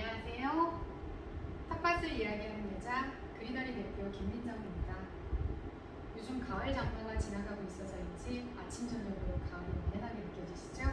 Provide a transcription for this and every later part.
안녕하세요. 텃밭을 이야기하는 여자 그리너리 대표 김민정입니다. 요즘 가을 장마가 지나가고 있어서인지 아침 저녁으로 가을이 만연하게 느껴지시죠?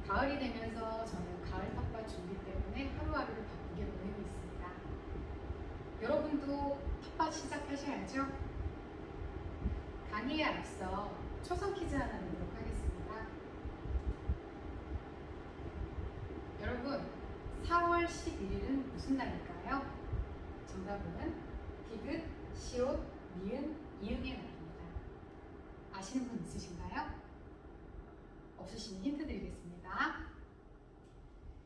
가을이 되면서 저는 가을 텃밭 준비 때문에 하루하루를 바쁘게 보내고 있습니다. 여러분도 텃밭 시작하셔야죠? 강의에 앞서 초성 퀴즈 하나 내도록 하겠습니다. 여러분, 4월 11일은 무슨 날일까요? 정답은 디귿, 시옷, 니은, 이응의 날입니다. 아시는 분 있으신가요? 없으시면 힌트 드리겠습니다.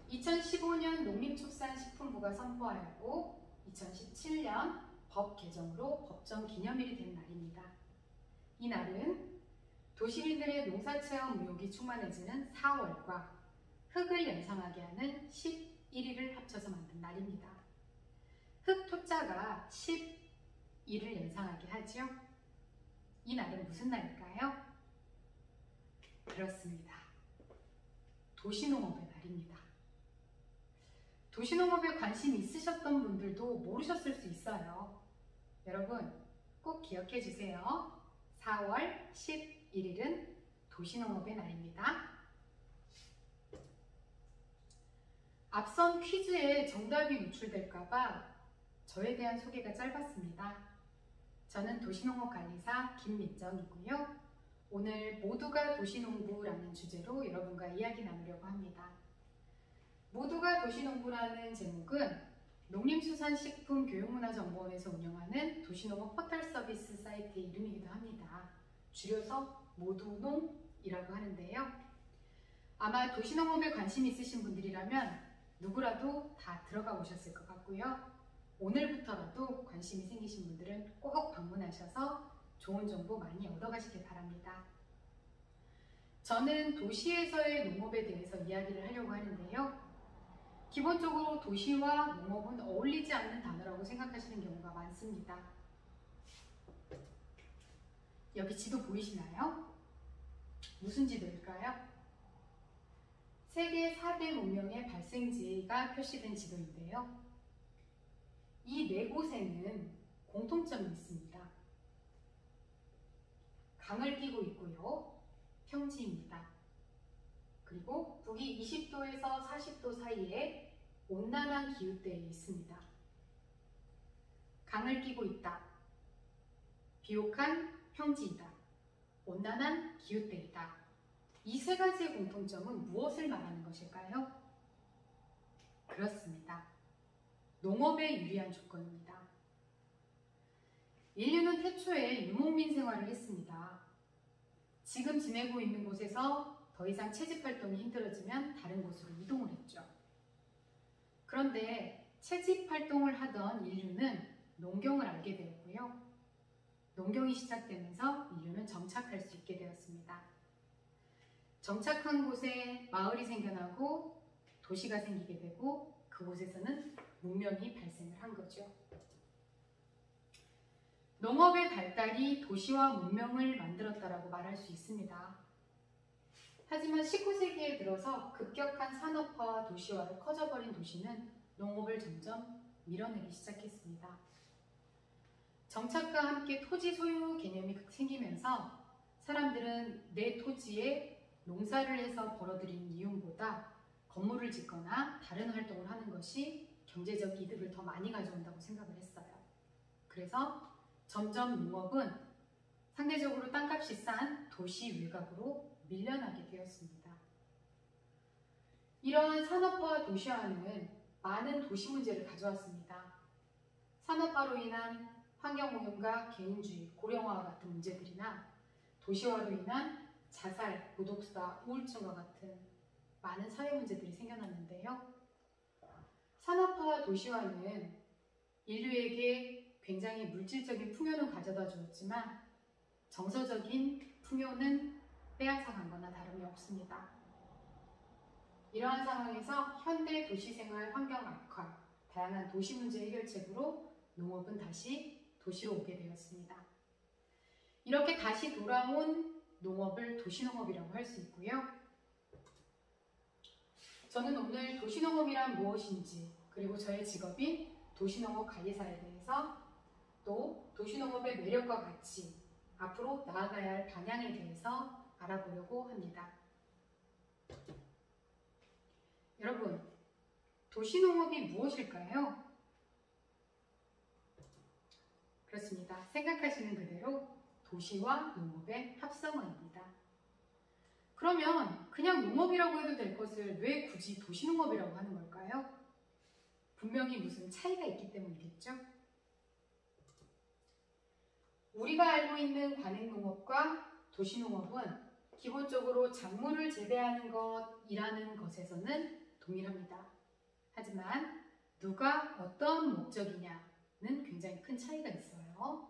2015년 농림축산식품부가 선포하였고 2017년 법 개정으로 법정 기념일이 된 날입니다. 이 날은 도시민들의 농사체험 의욕이 충만해지는 4월과 흙을 연상하게 하는 11일을 합쳐서 만든 날입니다. 흙토자가 11을 연상하게 하죠. 이 날은 무슨 날일까요? 그렇습니다. 도시농업의 날입니다. 도시농업에 관심 있으셨던 분들도 모르셨을 수 있어요. 여러분 꼭 기억해 주세요. 4월 11일은 도시농업의 날입니다. 앞선 퀴즈에 정답이 노출될까봐 저에 대한 소개가 짧았습니다. 저는 도시농업관리사 김민정이고요. 오늘 모두가 도시농부라는 주제로 여러분과 이야기 나누려고 합니다. 모두가 도시농부라는 제목은 농림수산식품교육문화정보원에서 운영하는 도시농업 포털 서비스 사이트의 이름이기도 합니다. 줄여서 모두농이라고 하는데요. 아마 도시농업에 관심 있으신 분들이라면 누구라도 다 들어가 보셨을 것 같고요. 오늘부터라도 관심이 생기신 분들은 꼭 방문하셔서 좋은 정보 많이 얻어가시길 바랍니다. 저는 도시에서의 농업에 대해서 이야기를 하려고 하는데요. 기본적으로 도시와 농업은 어울리지 않는 단어라고 생각하시는 경우가 많습니다. 여기 지도 보이시나요? 무슨 지도일까요? 세계 4대 문명의 발생지가 표시된 지도인데요. 이 네 곳에는 공통점이 있습니다. 강을 끼고 있고요. 평지입니다. 그리고 북위 20도에서 40도 사이에 온난한 기후대에 있습니다. 강을 끼고 있다. 비옥한 평지이다. 온난한 기후대이다. 이 세 가지의 공통점은 무엇을 말하는 것일까요? 그렇습니다. 농업에 유리한 조건입니다. 인류는 태초에 유목민 생활을 했습니다. 지금 지내고 있는 곳에서 더 이상 채집활동이 힘들어지면 다른 곳으로 이동을 했죠. 그런데 채집활동을 하던 인류는 농경을 알게 되었고요. 농경이 시작되면서 인류는 정착할 수 있게 되었습니다. 정착한 곳에 마을이 생겨나고 도시가 생기게 되고 그곳에서는 문명이 발생을 한 거죠. 농업의 발달이 도시와 문명을 만들었다라고 말할 수 있습니다. 하지만 19세기에 들어서 급격한 산업화와 도시화로 커져버린 도시는 농업을 점점 밀어내기 시작했습니다. 정착과 함께 토지 소유 개념이 생기면서 사람들은 내 토지에 농사를 해서 벌어들이는 이윤보다 건물을 짓거나 다른 활동을 하는 것이 경제적 이득을 더 많이 가져온다고 생각을 했어요. 그래서 점점 농업은 상대적으로 땅값이 싼 도시 외곽으로 밀려나게 되었습니다. 이러한 산업화와 도시화는 많은 도시 문제를 가져왔습니다. 산업화로 인한 환경오염과 개인주의, 고령화와 같은 문제들이나 도시화로 인한 자살, 고독사, 우울증과 같은 많은 사회 문제들이 생겨났는데요. 산업화와 도시화는 인류에게 굉장히 물질적인 풍요는 가져다 주었지만 정서적인 풍요는 빼앗아간 거나 다름이 없습니다. 이러한 상황에서 현대 도시생활 환경 악화, 다양한 도시 문제 해결책으로 농업은 다시 도시로 오게 되었습니다. 이렇게 다시 돌아온 농업을 도시농업이라고 할 수 있고요. 저는 오늘 도시농업이란 무엇인지, 그리고 저의 직업인 도시농업관리사에 대해서, 또 도시농업의 매력과 가치, 앞으로 나아가야 할 방향에 대해서 알아보려고 합니다. 여러분, 도시농업이 무엇일까요? 그렇습니다. 생각하시는 그대로 도시와 농업의 합성어입니다. 그러면 그냥 농업이라고 해도 될 것을 왜 굳이 도시농업이라고 하는 걸까요? 분명히 무슨 차이가 있기 때문이겠죠? 우리가 알고 있는 관행농업과 도시농업은 기본적으로 작물을 재배하는 것이라는 것에서는 동일합니다. 하지만 누가 어떤 목적이냐는 굉장히 큰 차이가 있어요.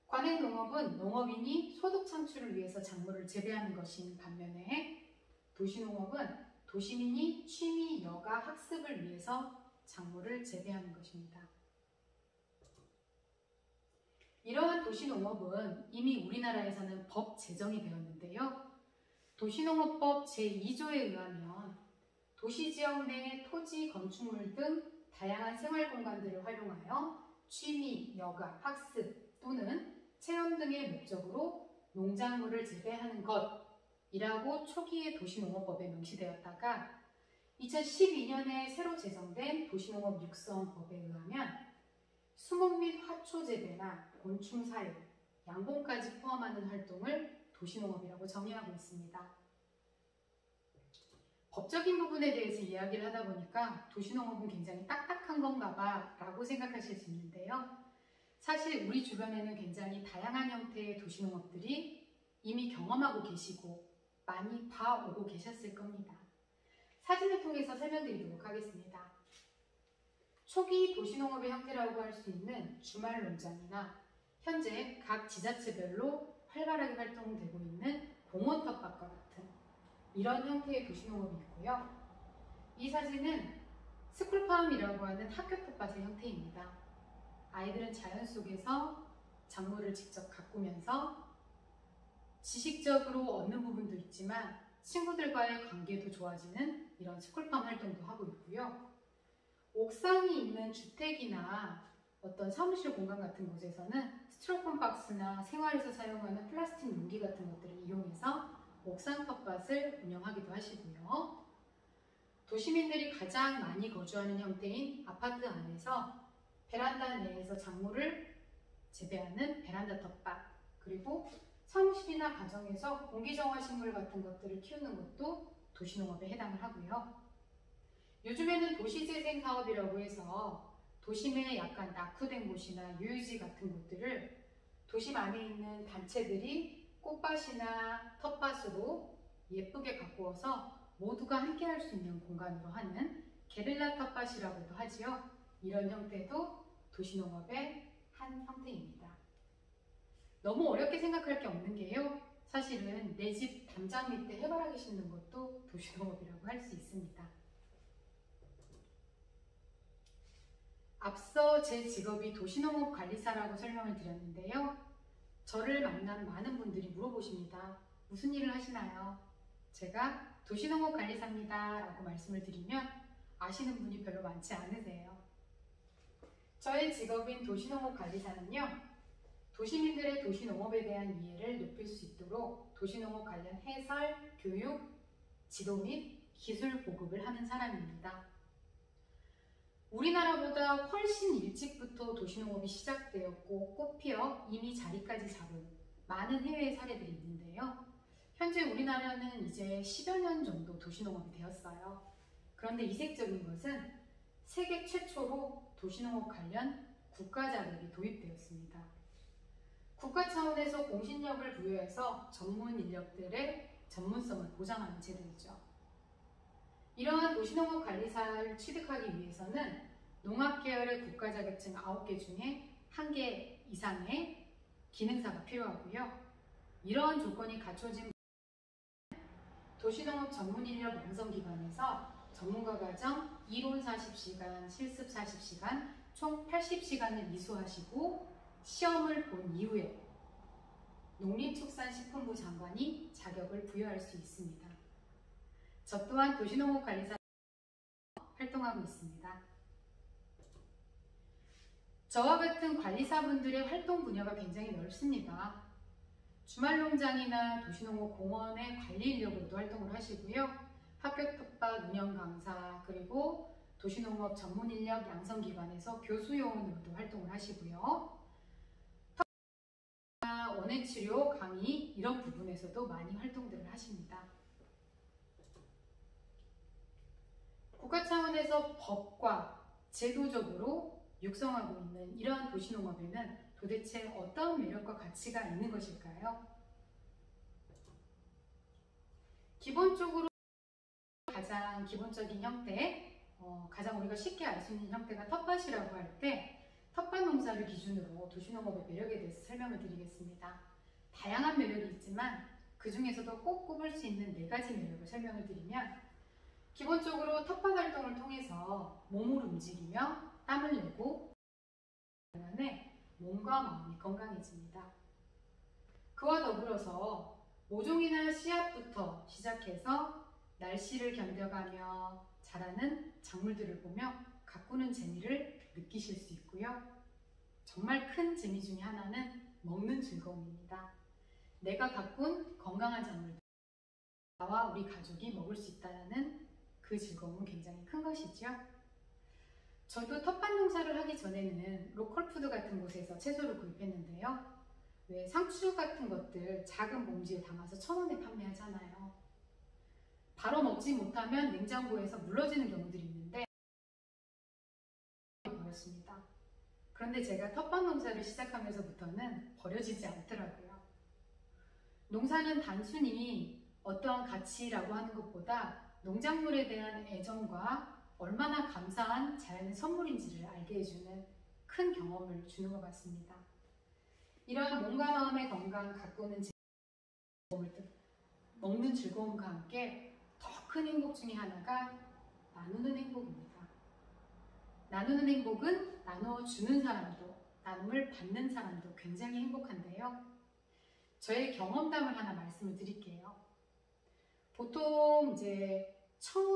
관행농업은 농업인이 소득 창출을 위해서 작물을 재배하는 것인 반면에 도시농업은 도시민이 취미, 여가, 학습을 위해서 작물을 재배하는 것입니다. 이러한 도시농업은 이미 우리나라에서는 법 제정이 되었는데요. 도시농업법 제2조에 의하면 도시지역 내 토지, 건축물 등 다양한 생활공간들을 활용하여 취미, 여가, 학습 또는 체험 등의 목적으로 농작물을 재배하는 것이라고 초기의 도시농업법에 명시되었다가 2012년에 새로 제정된 도시농업 육성법에 의하면 수목 및 화초 재배나 곤충 사육, 양봉까지 포함하는 활동을 도시농업이라고 정의하고 있습니다. 법적인 부분에 대해서 이야기를 하다 보니까 도시농업은 굉장히 딱딱한 건가 봐 라고 생각하실 수 있는데요. 사실 우리 주변에는 굉장히 다양한 형태의 도시농업들이 이미 경험하고 계시고 많이 봐오고 계셨을 겁니다. 사진을 통해서 설명드리도록 하겠습니다. 초기 도시농업의 형태라고 할 수 있는 주말 농장이나 현재 각 지자체별로 활발하게 활동되고 있는 공원 텃밭과 같은 이런 형태의 도시농업이 있고요. 이 사진은 스쿨팜이라고 하는 학교 텃밭의 형태입니다. 아이들은 자연 속에서 작물을 직접 가꾸면서 지식적으로 얻는 부분도 있지만 친구들과의 관계도 좋아지는 이런 스쿨팜 활동도 하고 있고요. 옥상이 있는 주택이나 어떤 사무실 공간 같은 곳에서는 스티로폼 박스나 생활에서 사용하는 플라스틱 용기 같은 것들을 이용해서 옥상 텃밭을 운영하기도 하시고요. 도시민들이 가장 많이 거주하는 형태인 아파트 안에서 베란다 내에서 작물을 재배하는 베란다 텃밭, 그리고 사무실이나 가정에서 공기정화 식물 같은 것들을 키우는 것도 도시농업에 해당을 하고요. 요즘에는 도시재생 사업이라고 해서 도심에 약간 낙후된 곳이나 유유지 같은 곳들을 도심 안에 있는 단체들이 꽃밭이나 텃밭으로 예쁘게 가꾸어서 모두가 함께 할 수 있는 공간으로 하는 게릴라 텃밭이라고도 하지요. 이런 형태도 도시농업의 한 형태입니다. 너무 어렵게 생각할 게 없는 게요. 사실은 내 집 담장 밑에 해바라기 심는 것도 도시농업이라고 할 수 있습니다. 앞서 제 직업이 도시농업 관리사라고 설명을 드렸는데요. 저를 만난 많은 분들이 물어보십니다. 무슨 일을 하시나요? 제가 도시농업 관리사입니다 라고 말씀을 드리면 아시는 분이 별로 많지 않으세요. 저의 직업인 도시농업 관리사는요, 도시민들의 도시농업에 대한 이해를 높일 수 있도록 도시농업 관련 해설, 교육, 지도 및 기술 보급을 하는 사람입니다. 우리나라보다 훨씬 일찍부터 도시농업이 시작되었고 꽃피어 이미 자리까지 잡은 많은 해외의 사례들이 있는데요. 현재 우리나라는 이제 10여 년 정도 도시농업이 되었어요. 그런데 이색적인 것은 세계 최초로 도시농업 관련 국가 자격이 도입되었습니다. 국가 차원에서 공신력을 부여해서 전문 인력들의 전문성을 보장하는 제도이죠. 이러한 도시농업 관리사를 취득하기 위해서는 농업 계열의 국가 자격증 9개 중에 1개 이상의 기능사가 필요하고요. 이러한 조건이 갖춰진 도시농업 전문인력 양성기관에서 전문가 과정 이론 40시간, 실습 40시간, 총 80시간을 이수하시고 시험을 본 이후에 농림축산식품부 장관이 자격을 부여할 수 있습니다. 저 또한 도시농업관리사 활동하고 있습니다. 저와 같은 관리사분들의 활동 분야가 굉장히 넓습니다. 주말농장이나 도시농업 공원의 관리 인력으로도 활동을 하시고요. 학교 텃밭 운영 강사, 그리고 도시농업 전문 인력 양성기관에서 교수 요원으로도 활동을 하시고요. 원예치료, 강의 이런 부분에서도 많이 활동들을 하십니다. 국가 차원에서 법과 제도적으로 육성하고 있는 이러한 도시농업에는 도대체 어떤 매력과 가치가 있는 것일까요? 기본적으로 가장 기본적인 형태, 가장 우리가 쉽게 알 수 있는 형태가 텃밭이라고 할 때 텃밭 농사를 기준으로 도시농업의 매력에 대해서 설명을 드리겠습니다. 다양한 매력이 있지만 그 중에서도 꼭 꼽을 수 있는 4가지 매력을 설명을 드리면, 기본적으로 텃밭 활동을 통해서 몸을 움직이며 땀을 내고 때문에 몸과 마음이 건강해집니다. 그와 더불어서 모종이나 씨앗부터 시작해서 날씨를 견뎌가며 자라는 작물들을 보며 가꾸는 재미를 느끼실 수 있고요. 정말 큰 재미 중에 하나는 먹는 즐거움입니다. 내가 가꾼 건강한 작물들, 나와 우리 가족이 먹을 수 있다는 그 즐거움은 굉장히 큰 것이죠. 저도 텃밭 농사를 하기 전에는 로컬푸드 같은 곳에서 채소를 구입했는데요. 왜 상추 같은 것들 작은 봉지에 담아서 1,000원에 판매하잖아요. 바로 먹지 못하면 냉장고에서 물러지는 경우들이 있는데 버렸습니다. 그런데 제가 텃밭 농사를 시작하면서부터는 버려지지 않더라고요. 농사는 단순히 어떠한 가치라고 하는 것보다 농작물에 대한 애정과 얼마나 감사한 자연의 선물인지를 알게 해주는 큰 경험을 주는 것 같습니다. 이런 몸과 마음의 건강, 가꾸는 즐거움을 먹는 즐거움과 함께 더 큰 행복 중에 하나가 나누는 행복입니다. 나누는 행복은 나눠주는 사람도, 나눔을 받는 사람도 굉장히 행복한데요. 저의 경험담을 하나 말씀을 드릴게요. 보통 이제 처음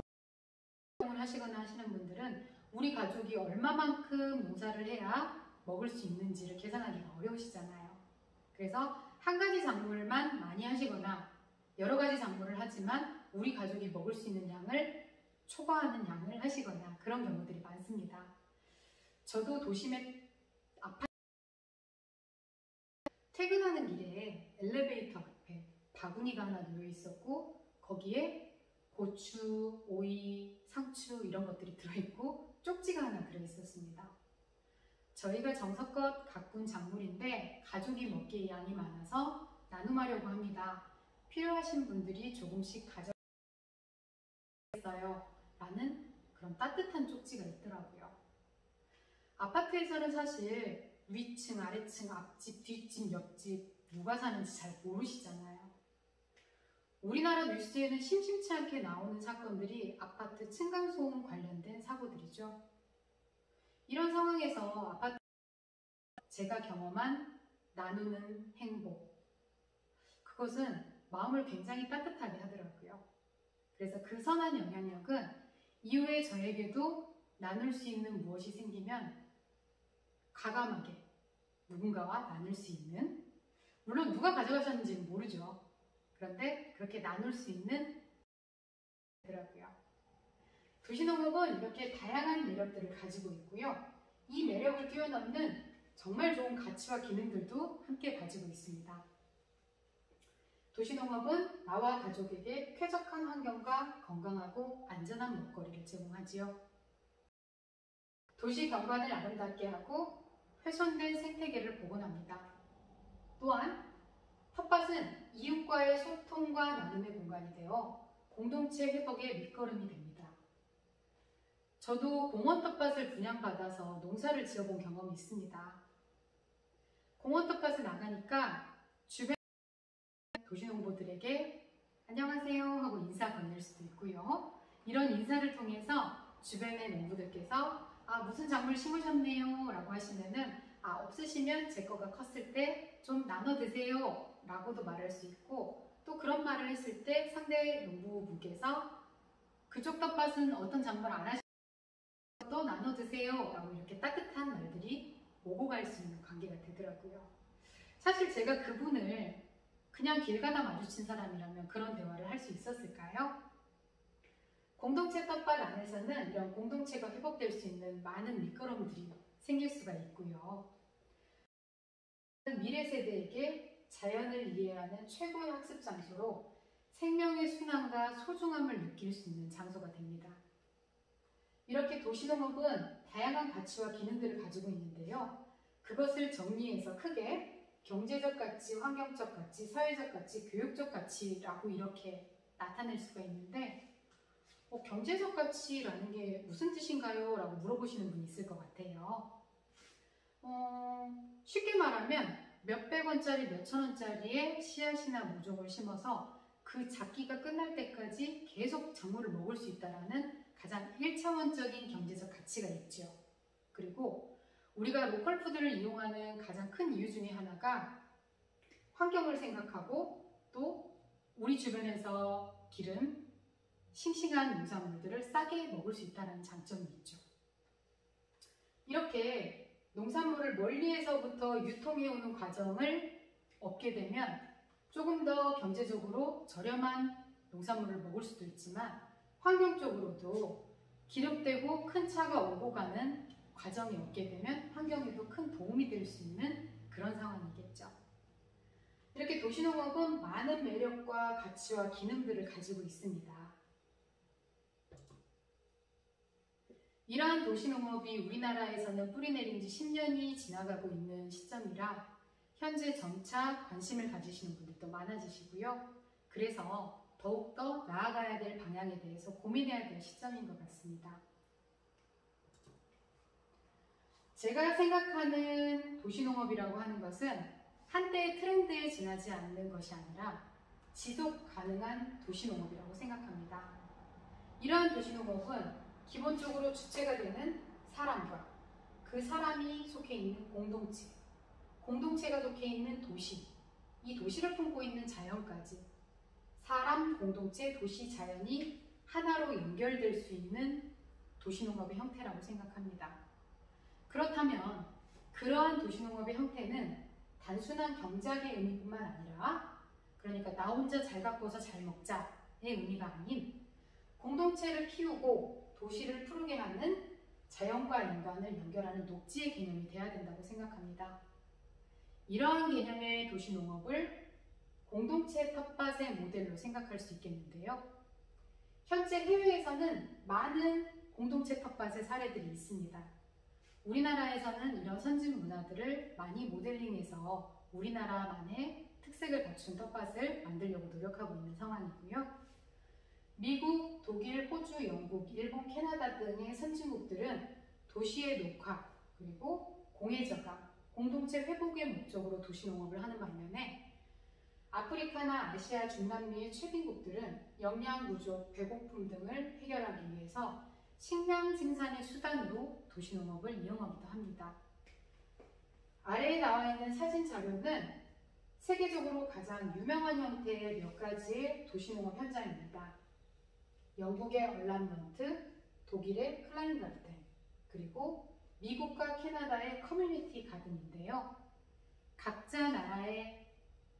하시거나 하시는 분들은 우리 가족이 얼마만큼 농사를 해야 먹을 수 있는지를 계산하기가 어려우시잖아요. 그래서 한 가지 작물만 많이 하시거나 여러 가지 작물을 하지만 우리 가족이 먹을 수 있는 양을 초과하는 양을 하시거나 그런 경우들이 많습니다. 저도 도심의 아파트 퇴근하는 길에 엘리베이터 앞에 바구니가 하나 놓여 있었고, 거기에 고추, 오이, 상추 이런 것들이 들어있고 쪽지가 하나 들어있었습니다. 저희가 정성껏 가꾼 작물인데 가족이 먹기에 양이 많아서 나눔하려고 합니다. 필요하신 분들이 조금씩 가져가겠어요 라는 그런 따뜻한 쪽지가 있더라고요. 아파트에서는 사실 위층, 아래층, 앞집, 뒷집, 옆집 누가 사는지 잘 모르시잖아요. 우리나라 뉴스에는 심심치 않게 나오는 사건들이 아파트 층간소음 관련된 사고들이죠. 이런 상황에서 아파트 제가 경험한 나누는 행복, 그것은 마음을 굉장히 따뜻하게 하더라고요. 그래서 그 선한 영향력은 이후에 저에게도 나눌 수 있는 무엇이 생기면 과감하게 누군가와 나눌 수 있는, 물론 누가 가져가셨는지는 모르죠. 그런데 그렇게 나눌 수 있는 더라고요. 도시농업은 이렇게 다양한 매력들을 가지고 있고요. 이 매력을 뛰어넘는 정말 좋은 가치와 기능들도 함께 가지고 있습니다. 도시농업은 나와 가족에게 쾌적한 환경과 건강하고 안전한 먹거리를 제공하지요. 도시 경관을 아름답게 하고 훼손된 생태계를 복원합니다. 또한 텃밭은 이웃과의 소통과 나눔의 공간이 되어 공동체 회복의 밑거름이 됩니다. 저도 공원 텃밭을 분양받아서 농사를 지어본 경험이 있습니다. 공원 텃밭에 나가니까 주변 도시농부들에게 안녕하세요 하고 인사 건넬 수도 있고요. 이런 인사를 통해서 주변의 농부들께서 무슨 작물 심으셨네요 라고 하시면은 없으시면 제 거가 컸을 때 좀 나눠 드세요 라고도 말할 수 있고, 또 그런 말을 했을 때 상대 농부분께서 그쪽 텃밭은 어떤 작물 안 하시는 드세요 라고 이렇게 따뜻한 말들이 오고 갈 수 있는 관계가 되더라고요. 사실 제가 그분을 그냥 길 가다 마주친 사람이라면 그런 대화를 할 수 있었을까요? 공동체 텃밭 안에서는 이런 공동체가 회복될 수 있는 많은 미끄럼들이 생길 수가 있고요. 미래 세대에게 자연을 이해하는 최고의 학습 장소로 생명의 순환과 소중함을 느낄 수 있는 장소가 됩니다. 이렇게 도시농업은 다양한 가치와 기능들을 가지고 있는데요. 그것을 정리해서 크게 경제적 가치, 환경적 가치, 사회적 가치, 교육적 가치라고 이렇게 나타낼 수가 있는데 경제적 가치라는 게 무슨 뜻인가요? 라고 물어보시는 분이 있을 것 같아요. 쉽게 말하면 몇백 원짜리, 몇천 원짜리의 씨앗이나 모종을 심어서 그 작기가 끝날 때까지 계속 작물을 먹을 수 있다는 가장 1차원적인 경제적 가치가 있죠. 그리고 우리가 로컬푸드를 이용하는 가장 큰 이유 중에 하나가 환경을 생각하고 또 우리 주변에서 기른 싱싱한 농산물들을 싸게 먹을 수 있다는 장점이 있죠. 이렇게 농산물을 멀리에서부터 유통해오는 과정을 얻게 되면 조금 더 경제적으로 저렴한 농산물을 먹을 수도 있지만 환경적으로도 기름되고 큰 차가 오고 가는 과정이 없게 되면 환경에도 큰 도움이 될 수 있는 그런 상황이겠죠. 이렇게 도시농업은 많은 매력과 가치와 기능들을 가지고 있습니다. 이러한 도시농업이 우리나라에서는 뿌리내린 지 10년이 지나가고 있는 시점이라 현재 점차 관심을 가지시는 분들도 많아지시고요. 그래서 더욱더 나아가야 될 방향에 대해서 고민해야 될 시점인 것 같습니다. 제가 생각하는 도시농업이라고 하는 것은 한때의 트렌드에 지나지 않는 것이 아니라 지속 가능한 도시농업이라고 생각합니다. 이러한 도시농업은 기본적으로 주체가 되는 사람과 그 사람이 속해 있는 공동체, 공동체가 속해 있는 도시, 이 도시를 품고 있는 자연까지 사람, 공동체, 도시, 자연이 하나로 연결될 수 있는 도시농업의 형태라고 생각합니다. 그렇다면 그러한 도시농업의 형태는 단순한 경작의 의미뿐만 아니라 그러니까 나 혼자 잘 가꿔서 잘 먹자의 의미가 아닌 공동체를 키우고 도시를 푸르게 하는 자연과 인간을 연결하는 녹지의 개념이 돼야 된다고 생각합니다. 이러한 개념의 도시농업을 공동체 텃밭의 모델로 생각할 수 있겠는데요. 현재 해외에서는 많은 공동체 텃밭의 사례들이 있습니다. 우리나라에서는 이런 선진 문화들을 많이 모델링해서 우리나라만의 특색을 갖춘 텃밭을 만들려고 노력하고 있는 상황이고요. 미국, 독일, 호주, 영국, 일본, 캐나다 등의 선진국들은 도시의 녹화, 그리고 공해 저감, 공동체 회복의 목적으로 도시농업을 하는 반면에 아프리카나 아시아, 중남미의 최빈국들은 영양 부족, 배고픔 등을 해결하기 위해서 식량 생산의 수단으로 도시농업을 이용하기도 합니다. 아래에 나와 있는 사진 자료는 세계적으로 가장 유명한 형태의 몇 가지의 도시농업 현장입니다. 영국의 얼람먼트, 독일의 클라인가르텐, 그리고 미국과 캐나다의 커뮤니티 가든인데요. 각자 나라의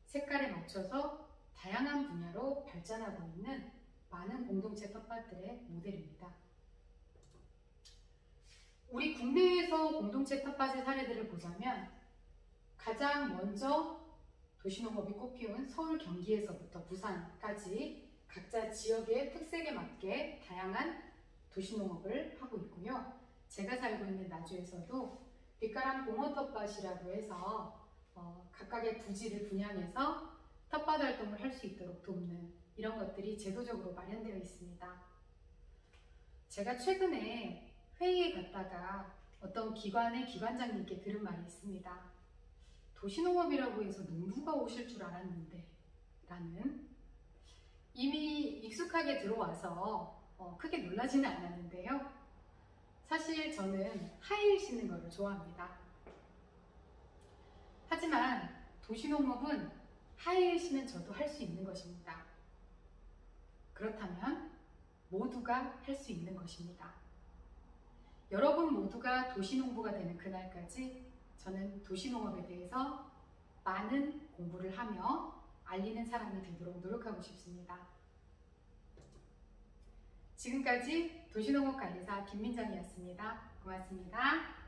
색깔에 맞춰서 다양한 분야로 발전하고 있는 많은 공동체 텃밭들의 모델입니다. 우리 국내에서 공동체 텃밭의 사례들을 보자면 가장 먼저 도시농업이 꽃피운 서울, 경기에서부터 부산까지 각자 지역의 특색에 맞게 다양한 도시농업을 하고 있고요. 제가 살고 있는 나주에서도 빛가람 공원 텃밭이라고 해서 각각의 부지를 분양해서 텃밭 활동을 할 수 있도록 돕는 이런 것들이 제도적으로 마련되어 있습니다. 제가 최근에 회의에 갔다가 어떤 기관의 기관장님께 들은 말이 있습니다. 도시농업이라고 해서 농부가 오실 줄 알았는데 라는 이미 익숙하게 들어와서 크게 놀라지는 않았는데요. 사실 저는 하이힐 신는 거를 좋아합니다. 하지만 도시농업은 하이힐 신은 저도 할 수 있는 것입니다. 그렇다면 모두가 할 수 있는 것입니다. 여러분 모두가 도시농부가 되는 그날까지 저는 도시농업에 대해서 많은 공부를 하며 알리는 사람이 되도록 노력하고 싶습니다. 지금까지 도시농업관리사 김민정이었습니다. 고맙습니다.